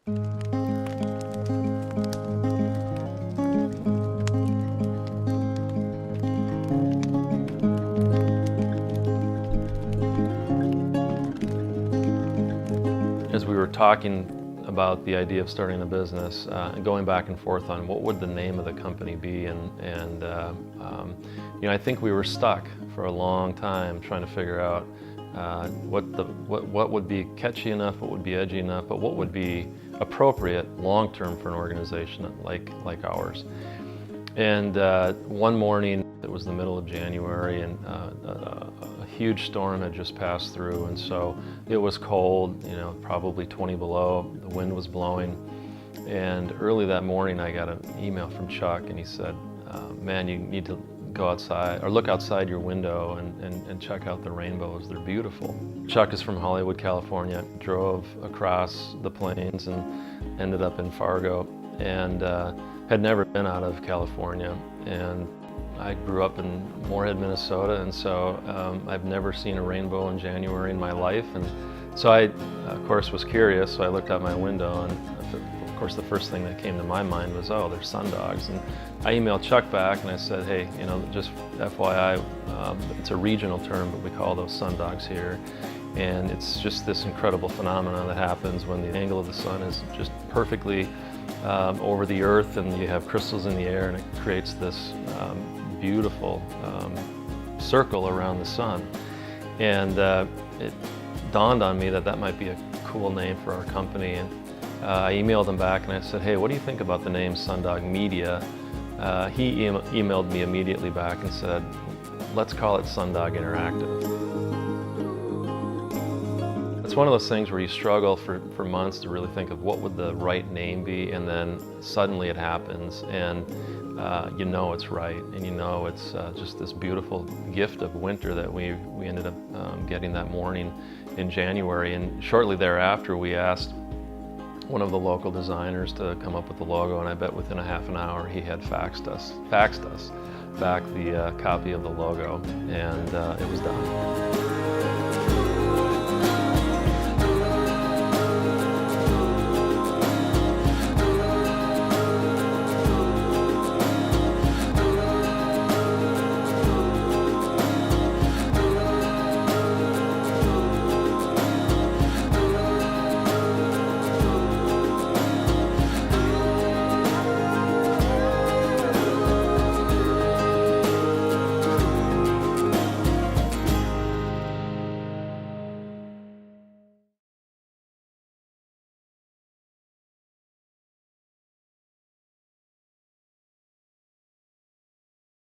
As we were talking about the idea of starting a business and going back and forth on what would the name of the company be, I think we were stuck for a long time trying to figure out what would be catchy enough, what would be edgy enough, but what would be appropriate long-term for an organization like ours. And one morning, it was the middle of January, and a huge storm had just passed through, and so it was cold, probably 20 below, the wind was blowing. And early that morning I got an email from Chuck, and he said, man, you need to go outside, or look outside your window and check out the rainbows, they're beautiful. Chuck is from Hollywood, California, drove across the plains and ended up in Fargo, and had never been out of California. And I grew up in Moorhead, Minnesota, and so I've never seen a rainbow in January in my life. And so I, of course, was curious, so I looked out my window, and of course the first thing that came to my mind was, oh, there's sundogs. And I emailed Chuck back and I said, hey, just FYI, it's a regional term, but we call those sundogs here. And it's just this incredible phenomenon that happens when the angle of the sun is just perfectly over the earth, and you have crystals in the air, and it creates this beautiful circle around the sun. And it dawned on me that that might be a cool name for our company. And I emailed him back and I said, hey, what do you think about the name Sundog Media? He emailed me immediately back and said, let's call it Sundog Interactive. It's one of those things where you struggle for months to really think of what would the right name be, and then suddenly it happens, and it's right, and it's just this beautiful gift of winter that we ended up getting that morning in January. And shortly thereafter we asked one of the local designers to come up with the logo, and I bet within a half an hour he had faxed us back the copy of the logo, and it was done.